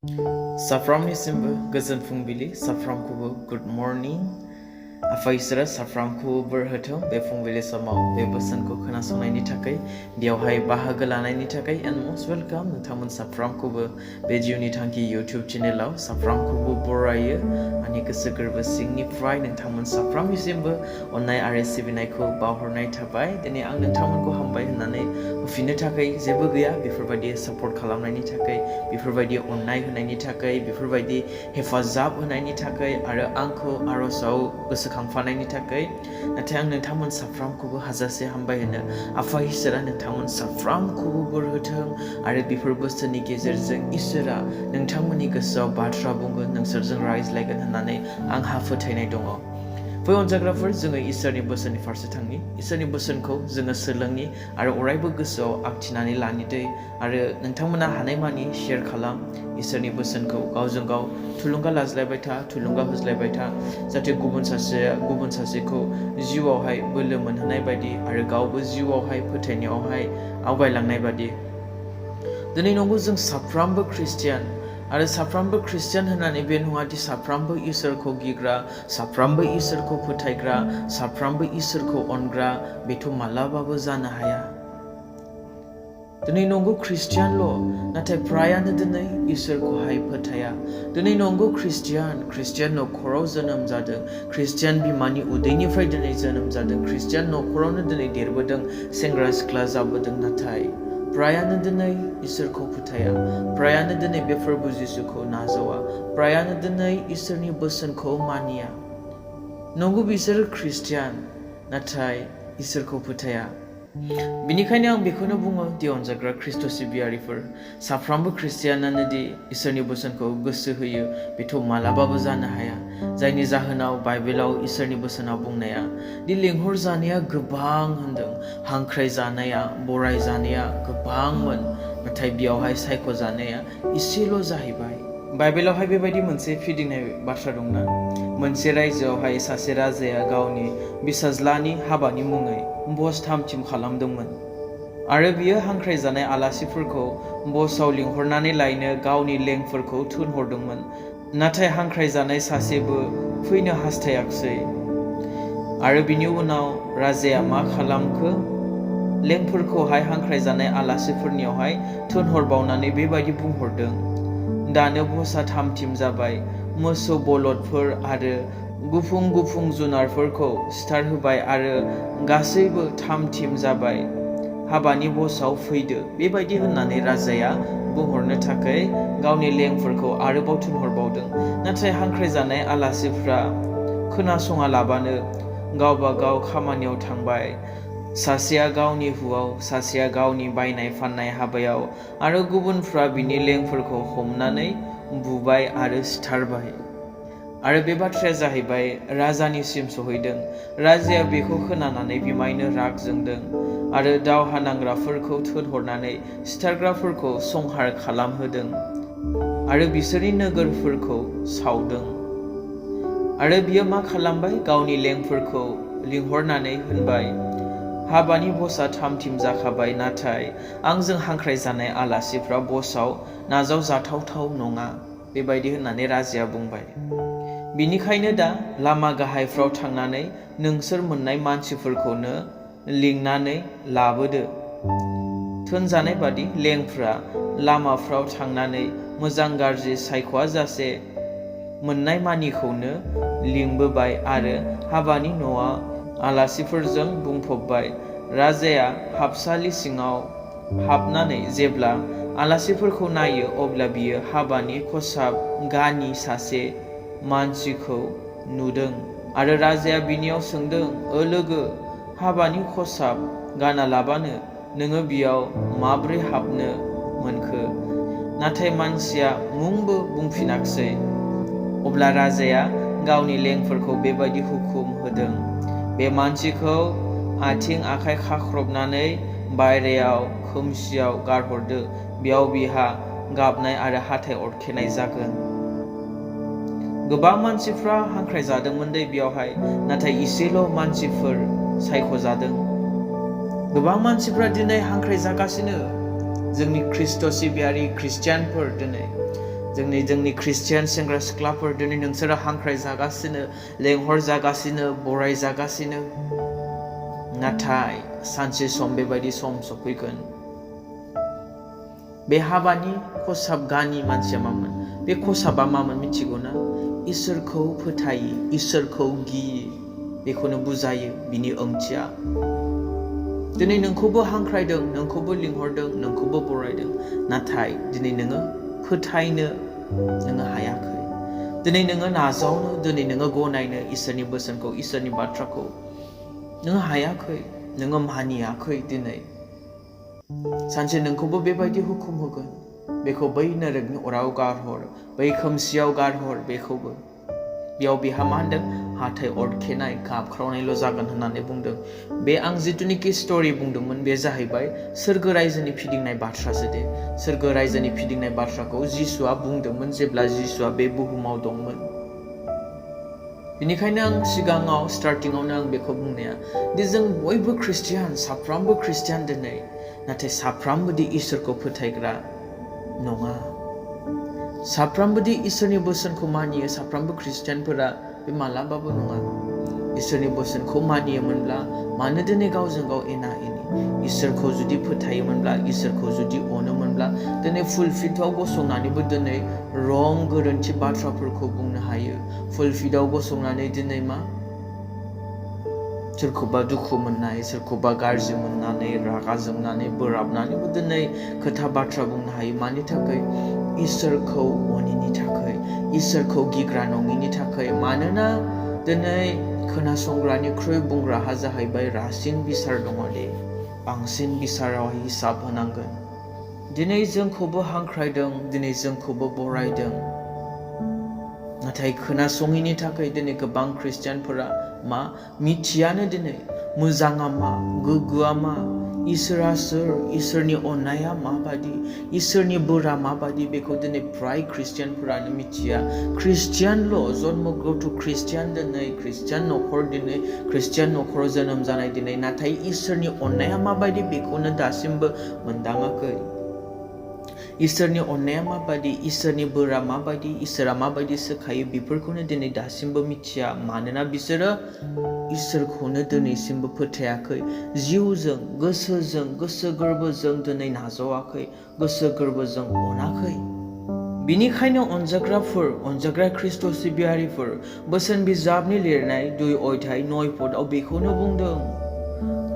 साफ्रोमनिसिमबो गोजोन फुंबिलि साफ्रोमखौबो गुड मर्निं आफा इसोरा साफ्रोमखौबो बोर होथों बे फुंबिलि समाव बे बोसोनखौ खोनासंनायनि थाखाय बेयावहाय बाहागो लानायनि थाखाय एन्ड मस्ट वेलकाम नोंथांमोन साफ्रोमखौबो बे जिउनि थांखि इउटिउब चेनेलाव साफ्रोमखौबो बरायो आंनि गोसो गोरबो सिंनिफ्राय नोंथांमोन साफ्रोमनिसिमबो अननाय आरो सिबिनायखौ बावहरनाय थाबाय दिनै आं नोंथांमोनखौ हामबाय होननानै होफिननो थाखाय जेबो गैया बेफोरबायदि सापर्ट खालामनायनि थाखाय बेफोरबायदि अननाय होनायनि थाखाय बेफोरबायदि हेफाजाब होनायनि थाखाय आरो आंखौ आर'जाव गोसोखांफानायनि थाखाय नाथाय आं नोंथांमोन साफ्रोमखौबो हाजासे हामबाय होनो आफा इसोरा नोंथांमोन साफ्रोमखौबो बोर होथों आरो बेफोर बोसोरनि गेजेरजों इसोरा नोंथांमोननि गोसोआव बाथ्रा बुंगोन नोंसोरजों रायज्लायगोन होननानै आंहा फोथायनाय दङ फै अनजाग्राफोर जोङो इसोरनि बोसोननि फारसे थांनि इसोरनि बोसोनखौ जोङो सोलोंनि आरो अरायबो गोसोआव आखिनानै लानि दै आरो नोंथांमोना हानायमानि शेयार खालाम इसोरनि बोसोनखौ गावजों गाव थुलुंगा लाज्लायबाय था थुलुंगा होज्लायबाय था जाहाथे गुबुन सासेखौ जिउआवहाय बोलो मोनहोनाय बायदि आरो गावबो जिउआवहाय फोथायनायावहाय आवगायलांनाय बायदि दिनै नंगौ जों साफ्रोमबो ख्रिस्टियान आरो साफ्रोमबो ख्रिस्टियान होननानै बे नङादि साफ्रोमबो इसोरखौ गिग्रा साफ्रोमबो इसोरखौ फोथायग्रा साफ्रोमबो इसोरखौ अनग्रा बेथ' मालाबाबो जानो हाया दिनै नंगौ ख्रिस्टियानल' नाथाय फ्रायानो दिनै इसोरखौहाय फोथाया दिनै नंगौ ख्रिस्टियान न'खराव जोनोम जादों ख्रिस्टियान बिमानि उदैनिफ्राय दिनै जोनोम जादों ख्रिस्टियान न'खरावनो दिनै देरबोदों सेंग्रा सिख्ला जाबोदों नाथाय फ्रायानो दिनै इसोरखौ फोथाया फ्रायानो दिनै बे फोरबो जिसुखौ नाजावा फ्रायानो दिनै इसोरनि बोसोनखौ मानिया नंगौ बिसोरो ख्रिस्टियान नाथाय इसोरखौ फोथाया बिनिखायनो आं बेखौनो बुङो दि अनजाग्रा ख्रिस्ट' सिबियारिफोर साफ्रोमबो ख्रिस्टियानानो दि इसोरनि बोसोनखौ गोसो होयो बेथ' मालाबाबो जानो हाया जायनि जाहोनाव बाइबेलाव इसोरनि बोसोनाव बुंनाया दि लिंहर जानाया गोबां होनदों हांख्राय जानाया बराय जानाया गोबांमोन नाथाय बेयावहाय सायख' जानाया इसेल' जाहैबाय बाइबेलावहाय बेबायदि मोनसे फिदिंनाय बाथ्रा दंना मोनसे रायजोआवहाय सासे राजाया गावनि बिसाज्लानि हाबानि मुङै बस थामथिम खालामदोंमोन आरो बियो हांख्राय जानाय आलासिफोरखौ बसआव लिंहरनानै लायनो गावनि लेंफोरखौ थोनहरदोंमोन नाथाय हांख्राय जानाय सासेबो फैनो हास्थायाखिसै आरो बिनि उनाव राजाया मा खालामखो लेंफोरखौहाय हांख्राय जानाय आलासिफोरनियावहाय थोनहरबावनानै बेबायदि बुंहरदों दानो बसआ थामथिम जाबाय मोसौ बलदफोर आरो गुफुं जुनारफोरखौ सिथारहोबाय आरो गासैबो थामथिम जाबाय हाबानि बसआव फैदो बेबायदि होननानै राजाया बुंहरनो थाखाय गावनि लेंफोरखौ आरोबाव थोनहरबावदों नाथाय हांख्राय जानाय आलासिफ्रा खोनासङा लाबानो गावबा गाव खामानियाव थांबाय सासेया गावनि हुआव सासेया गावनि बायनाय फाननाय हाबायाव आरो गुबुनफ्रा बिनि लेंफोरखौ हमनानै बुबाय आरो सिथारबाय आरो बे बाथ्राया जाहैबाय राजानिसिम सहैदों राजाया बेखौ खोनानानै बिमायनो राग जोंदों आरो दावहा नांग्राफोरखौ थोनहरनानै सिथारग्राफोरखौ संहार खालामहोदों आरो बिसोरनि नोगोरफोरखौ सावदों आरो बियो मा खालामबाय गावनि लेंफोरखौ लिंहरनानै होनबाय हाबानि बसआ थामथिम जाखाबाय नाथाय आंजों हांख्राय जानाय आलासिफ्रा बसआव नाजावजाथावथाव नङा बेबायदि होननानै राजाया बुंबाय बिनिखायनो दा लामा गाहायफ्राव थांनानै नोंसोर मोननाय मानसिफोरखौनो लिंनानै लाबोदो थोनजानाय बादि लेंफ्रा लामाफ्राव थांनानै मोजां गाज्रि सायख'आ जासे मोननाय मानिखौनो लिंबोबाय आरो हाबानि न'आ आलासिफोरजों बुंफबबाय राजाया हाबसालि सिङाव हाबनानै जेब्ला आलासिफोरखौ नायो अब्ला बियो हाबानि खसाब गानि सासे मानसिखौ नुदों आरो राजाया बिनियाव सोंदों ओ लोगो हाबानि खसाब गाना लाबानो नोङो बियाव माब्रै हाबनो मोनखो नाथाय मानसिया मुंबो बुंफिनाखिसै अब्ला राजाया गावनि लेंफोरखौ बेबायदि हुकुम होदों बे मानसिखौ आथिं आखाइ खाख्रबनानै बायरायाव खोमसियाव गारहरदो बेयाव बिहा गाबनाय आरो हाथाइ अरखेनाय जागोन गोबां मानसिफ्रा हांख्राय जादोंमोन दै बेयावहाय नाथाय इसेल' मानसिफोर सायख'जादों गोबां मानसिफ्रा दिनै हांख्राय जागासिनो जोंनि ख्रिस्ट' सिबियारि ख्रिस्टियानफोर दिनै जोंनि खृष्टियान सेंग्रा सिख्लाफोर दिनै नोंसोरो हांख्राय जागासिनो लेंहर जागासिनो बराय जागासिनो नाथाय सानसे सम बेबायदि सम सफैगोन बे हाबानि खसाब गानि मानसिया मामोन बे खसाबा मामोन मिथिगौ ना इसोरखौ फोथायो इसोरखौ गियो बेखौनो बुजायो बिनि ओंथिया दिनै नोंखौबो हांख्रायदों नोंखौबो लिंहरदों नोंखौबो बरायदों नाथाय दिनै नोङो फोथायनो नोङो हायाखै दिनै नोङो नाजावनो दिनै नोङो गनायनो इसोरनि बोसोनखौ इसोरनि बाथ्राखौ नोङो हायाखै नोङो मानियाखै दिनै सानसे नोंखौबो बेबायदि हुकुम होगोन बेखौ बै नरकनि अराव गारहर बै खोमसियाव गारहर बेखौबो बेयाव बेहा मा होनदों हाथाय अरखेनाय गाबख्रावनायल' जागोन होननानै बुंदों बे आं जिथुनिखि स्ट'रि बुंदोंमोन बे जाहैबाय सोरगो रायजोनि फिदिंनाय बाथ्रासो दे सोरगो रायजोनि फिदिंनाय बाथ्राखौ जिसुआ बुंदोंमोन जेब्ला जिसुआ बे बुहुमाव दंमोन बेनिखायनो आं सिगाङाव स्टार्टिंआवनो आं बेखौ बुंनाया दि जों बयबो खृष्टियान साफ्रोमबो खृष्टियान दिनै नाथाय साफ्रोमबोदि इसोरखौ फोथायग्रा नङा साफ्रोमबोदि इसोरनि बोसोनखौ मानियो साफ्रोमबो खृष्टियानफोरा बे मालाबाबो नङा इसोरनि बोसोनखौ मानियोमोनब्ला मानो दिनै गावजों गाव एना एनि इसोरखौ जुदि फोथायोमोनब्ला इसोरखौ जुदि अनोमोनब्ला दिनै फुलफिल्डआव गसंनानैबो दिनै रं गोरोन्थि बाथ्राफोरखौ बुंनो हायो फुलफिल्डआव गसंनानै दिनै मा सोरखौबा दुखु मोननाय सोरखौबा गाज्रि मोननानै रागा जोंनानै बोराबनानैबो दिनै खोथा बाथ्रा बुंनो हायो मानि थाखाय इसोरखौ अनिनि थाखाय इसोरखौ गिग्रा नङिनि थाखाय मानोना दिनै खोनासंग्रानिख्रुइ बुंग्राहा जाहैबाय रासिन बिसार दङ दे बांसिन बिसाराव हिसाब होनांगोन दिनै जोंखौबो हांख्रायदों दिनै जोंखौबो बरायदों नाथाय खोनासङिनि थाखाय दिनै गोबां खृष्टियानफोरा मा मिथियानो दिनै मोजाङा मा गोग्गोआ मा इसोरा सोर इसोरनि अननाया माबादि इसोरनि बोरा माबादि बेखौ दिनै फ्राय खृष्टियानफोरानो मिथिया खृष्टियानल' जन्मगत खृष्टियान दिनै खृष्टियान न'खर दिनै खृष्टियान न'खराव जोनोम जानाय दिनै नाथाय इसोरनि अननाया माबादि बेखौनो दासिमबो मोनदाङाखै इसोरनि अननाया माबादि इसोरनि बोरा माबादि इसोरा माबादि सोखायो बेफोरखौनो दिनै दासिमबो मिथिया मानोना बिसोरो इसोरखौनो दिनैसिमबो फोथायाखै जिउजों गोसोजों गोसो गोरबोजों दिनै नाजावाखै गोसो गोरबोजों अनाखै बिनिखायनो अनजाग्रा ख्रिस्ट' सिबियारिफोर बोसोन बिजाबनि लिरनाय 2 अध्याय 9 पदआव बेखौनो बुंदों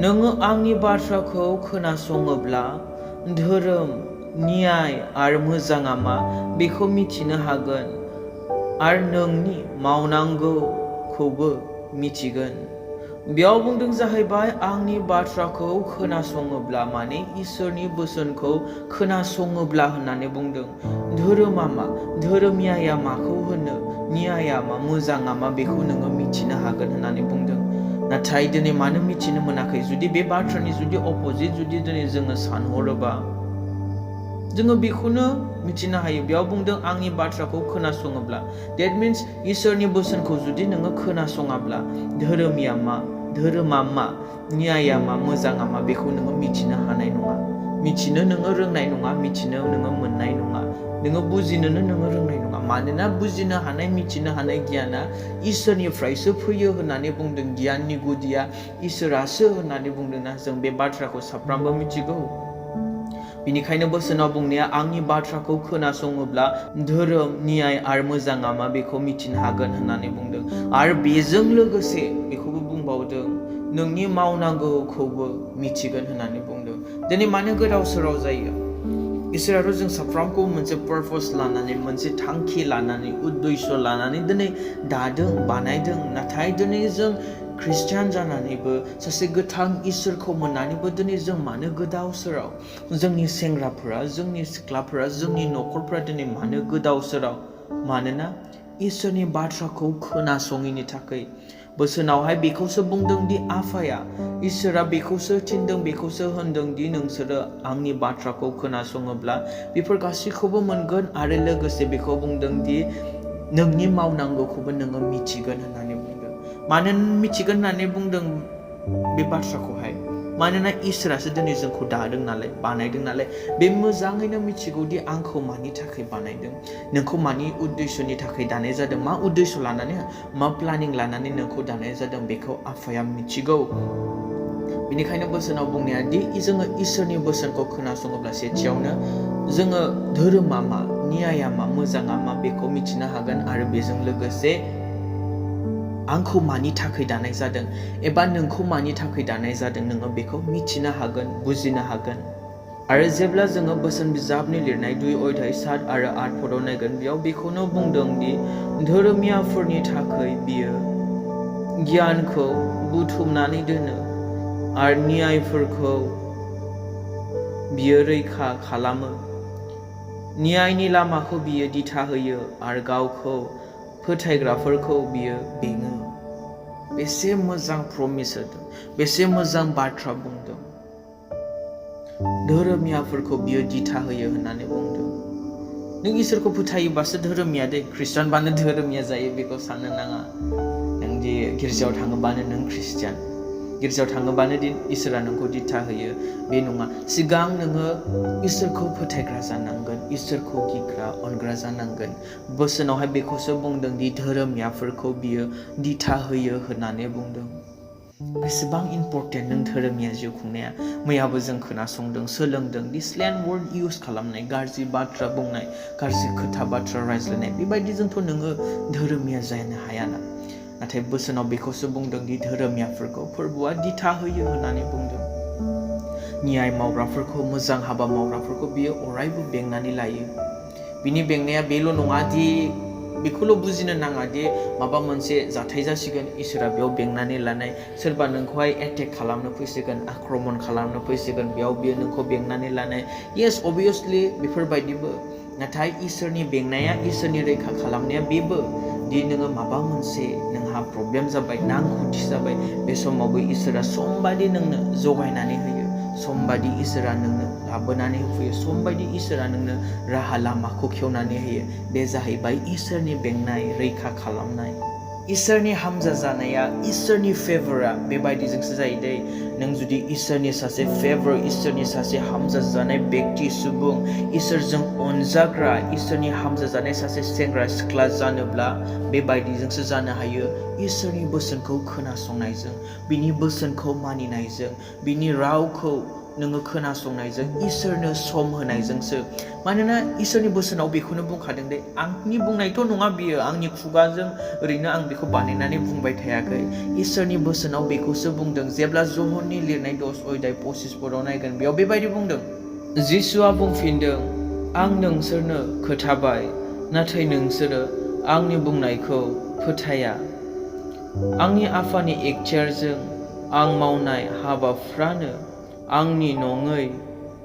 नोङो आंनि बाथ्राखौ खोनासङोब्ला धोरोम न्याय आरो मोजाङा मा बेखौ मिथिनो हागोन आरो नोंनि मावनांगौखौबो मिथिगोन बेयाव बुंदों जाहैबाय आंनि बाथ्राखौ खोनासङोब्ला माने इसोरनि बोसोनखौ खोनासङोब्ला होननानै बुंदों धोरोमा मा धोरोमियाया माखौ होनो न्याया मा मोजाङा मा बेखौ नोङो मिथिनो हागोन होननानै बुंदों नाथाय दिनै मानो मिथिनो मोनाखै जुदि बे बाथ्रानि जुदि अपोजिट जुदि दिनै जोङो सानहरोबा जोङो बेखौनो मिथिनो हायो बेयाव बुंदों आंनि बाथ्राखौ खोनासङोब्ला that means इसोरनि बोसोनखौ जुदि नोङो खोनासङाब्ला धोरोमा मा न्याया मा मोजाङा मा बेखौ नोङो मिथिनो हानाय नङा मिथिनो नोङो रोंनाय नङा मिथिनो नोङो मोननाय नङा नोङो बुजिनोनो नोङो रोंनाय नङा मानोना बुजिनो हानाय मिथिनो हानाय गियाना इसोरनिफ्रायसो फैयो होननानै बुंदों गियाननि गुदिया इसोरासो होननानै बुंदोंना जों बे बाथ्राखौ साफ्रोमबो मिथिगौ बिनिखायनो बोसोनाव बुंनाया आंनि बाथ्राखौ खोनासङोब्ला धोरोम न्याय आरो मोजाङा मा बेखौ मिथिनो हागोन होननानै बुंदों आरो बेजों लोगोसे बेखौबो बुंबावदों नोंनि मावनांगौखौबो मिथिगोन होननानै बुंदों दिनै मानो गोदाव सोराव जायो इसोराथ' जों साफ्रोमखौ मोनसे पारपस लानानै मोनसे थांखि लानानै उद्देश्य लानानै दिनै दादों बानायदों नाथाय दिनै जों खृष्टियान जानानैबो सासे गोथां इसोरखौ मोननानैबो दिनै जों मानो गोदाव सोराव जोंनि सेंग्राफोरा जोंनि सिख्लाफोरा जोंनि न'खरफोरा दिनै मानो गोदाव सोराव मानोना इसोरनि बाथ्राखौ खोनासङिनि थाखाय बोसोनावहाय बेखौसो बुंदों दि आफाया इसोरा बेखौसो थिनदों बेखौसो होनदों दि नोंसोरो आंनि बाथ्राखौ खोनासङोब्ला बेफोर गासैखौबो मोनगोन आरो लोगोसे बेखौ बुंदों दि नोंनि मावनांगौखौबो नोङो मिथिगोन होननानै बुंदों मानो मिथिगोन होननानै बुंदों बे बाथ्राखौहाय मानोना इसोरासो दिनै जोंखौ दादों नालाय बानायदों नालाय बे मोजाङैनो मिथिगौदि आंखौ मानि थाखाय बानायदों नोंखौ मानि उद्देश्यनि थाखाय दानाय जादों मा उद्देश्य लानानै मा प्लानिं लानानै नोंखौ दानाय जादों बेखौ आफाया मिथिगौ बेनिखायनो बोसोनाव बुंनाया दि जोङो इसोरनि बोसोनखौ खोनासङोब्ला सेथियावनो जोङो धोरोमा मा न्याया मा मोजाङा मा बेखौ मिथिनो हागोन आरो बेजों लोगोसे आंखौ मानि थाखाय दानाय जादों एबा नोंखौ मानि थाखाय दानाय जादों नोङो बेखौ मिथिनो हागोन बुजिनो हागोन आरो जेब्ला जोङो बोसोन बिजाबनि लिरनाय 2 अध्याय 7 आरो 8 पदआव नायगोन बेयाव बेखौनो बुंदों दि धोरोमियाफोरनि थाखाय बियो गियानखौ बुथुमनानै दोनो आरो न्यायफोरखौ बियो रैखा खालामो न्यायनि लामाखौ बियो दिथा होयो आरो गावखौ फोथायग्राफोरखौ बियो बेङो बेसे मोजां प्रमिस होदों बेसे मोजां बाथ्रा बुंदों धोरोमियाफोरखौ बियो दिथा होयो होननानै बुंदों नों इसोरखौ फोथायोबासो धोरोमिया दे ख्रिस्टानबानो धोरोमिया जायो बेखौ साननो नाङा नों दि गिर्जायाव थाङोबानो नों ख्रिस्टियान गिर्जायाव थाङोबानो दि इसोरा नोंखौ दिथा होयो बे नङा सिगां नोङो इसोरखौ फोथायग्रा जानांगोन इसोरखौ गिग्रा अनग्रा जानांगोन बोसोनावहाय बेखौसो बुंदों दि धोरोमियाफोरखौ बियो दिथा होयो होननानै बुंदों बेसेबां इम्पर्टेन्ट नों धोरोमिया जिउ खुंनाया मैयाबो जों खोनासंदों सोलोंदों दि स्लेंग वर्ड इउज खालामनाय गाज्रि बाथ्रा बुंनाय गाज्रि खोथा बाथ्रा रायज्लायनाय बेबायदिजोंथ' नोङो धोरोमिया जानो हायाना नाथाय बोसोनाव बेखौसो बुंदों दि धोरोमियाफोरखौ फोरबोआ दिथा होयो होननानै बुंदों न्याय मावग्राफोरखौ मोजां हाबा मावग्राफोरखौ बियो अरायबो बेंनानै लायो बिनि बेंनाया बेल' नङा दि बेखौल' बुजिनो नाङा दि माबा मोनसे जाथाय जासिगोन इसोरा बेयाव बेंनानै लानाय सोरबा नोंखौहाय एटेक खालामनो फैसिगोन आक्रमन खालामनो फैसिगोन बेयाव बियो नोंखौ बेंनानै लानाय येस अबभियासलि बेफोरबायदिबो नाथाय इसोरनि बेंनाया इसोरनि रैखा खालामनाया बेबो दि नोङो माबा मोनसे नोंहा प्रब्लेम जाबाय नांगौथि जाबाय बे समावबो इसोरा समबादि नोंनो जगायनानै होयो समबादि इसोरा नोंनो लाबोनानै होफैयो समबादि इसोरा नोंनो राहा लामाखौ खेवनानै होयो बे जाहैबाय इसोरनि बेंनाय रैखा खालामनाय इसोरनि हामजा जानाया इसोरनि फेभरा बेबायदिजोंसो जायो दै नों जुदि इसोरनि सासे फेभर इसोरनि सासे हामजा जानाय व्यक्ति सुबुं इसोरजों अनजाग्रा इसोरनि हामजा जानाय सासे सेंग्रा सिख्ला जानोब्ला बेबायदिजोंसो जानो हायो इसोरनि बोसोनखौ खोनासंनायजों बिनि बोसोनखौ मानिनायजों बिनि रावखौ नोङो खोनासंनायजों इसोरनो सम होनायजोंसो मानोना इसोरनि बोसोनाव बेखौनो बुंखादों दे आंनि बुंनायथ' नङा बियो आंनि खुगाजों ओरैनो आं बेखौ बानायनानै बुंबाय थायाखै इसोरनि बोसोनाव बेखौसो बुंदों जेब्ला जहननि लिरनाय 10 अध्याय 25 पदआव नायगोन बेयाव बेबायदि बुंदों जिसुआ बुंफिनदों आं नोंसोरनो खोथाबाय नाथाय नोंसोरो आंनि बुंनायखौ फोथाया आंनि आफानि एखथियारजों आं मावनाय हाबाफ्रानो आंनि नङै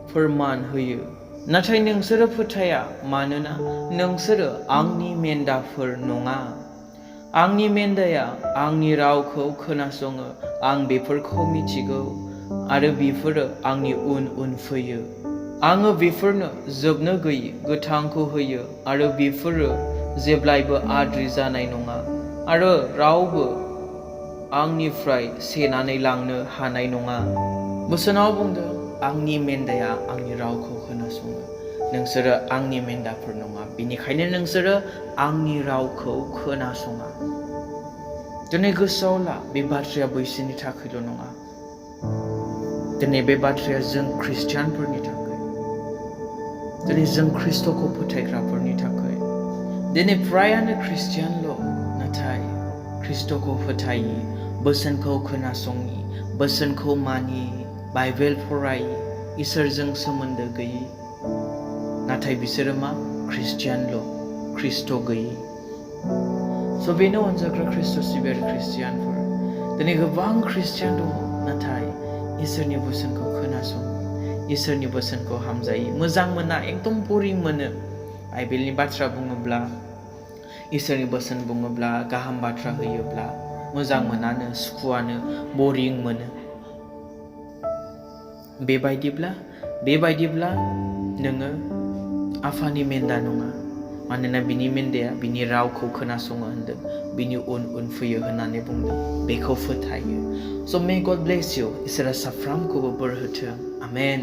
फोरमान होयो नाथाय नोंसोरो फोथाया मानोना नोंसोरो आंनि मेन्दाफोर नङा आंनि मेन्दाया आंनि रावखौ खोनासङो आं बेफोरखौ मिथिगौ आरो बेफोरो आंनि उन उन फैयो आङो बेफोरनो जोबनो गैयै गोथांखौ होयो आरो बेफोरो जेब्लायबो आद्रि जानाय नङा आरो रावबो आंनिफ्राय सेनानै लांनो हानाय नङा बोसोनाव बुंदों आंनि मेन्दाया आंनि रावखौ खोनासङो नोंसोरो आंनि मेन्दाफोर नङा बेनिखायनो नोंसोरो आंनि रावखौ खोनासङा दिनै गोसोआव ला बे बाथ्राया बैसोनि थाखायल' नङा दिनै बे बाथ्राया जों ख्रिस्टियानफोरनि थाखाय दिनै जों ख्रिस्ट'खौ फोथायग्राफोरनि थाखाय दिनै फ्रायानो ख्रिस्टियानल' नाथाय ख्रिस्ट'खौ फोथायि बोसोनखौ खोनासङि बोसोनखौ मानियि बाइबेल फरायि इसोरजों सोमोन्दो गैयि नाथाय बिसोरो मा ख्रिस्टियानल' ख्रिस्ट' गैयि स' बेनो अनजाग्रा ख्रिस्ट' सिबियारि ख्रिस्टियानफोर दिनै गोबां ख्रिस्टियान दङ नाथाय इसोरनि बोसोनखौ खोनासङो इसोरनि बोसोनखौ हामजायो मोजां मोना एकदम बरिं मोनो बाइबेलनि बाथ्रा बुङोब्ला इसोरनि बोसोन बुङोब्ला गाहाम बाथ्रा होयोब्ला मोजां मोनानो सुखुआनो बरिं मोनो बेबायदिब्ला नोङो आफानि मेन्दा नङा मानोना बिनि मेन्देया बिनि रावखौ खोनासङो होनदों बिनि उन फैयो होननानै बुंदों बेखौ फोथायो स' मे गड ब्लेस इउ इसोरा साफ्रोमखौबो बोर होथों आमेन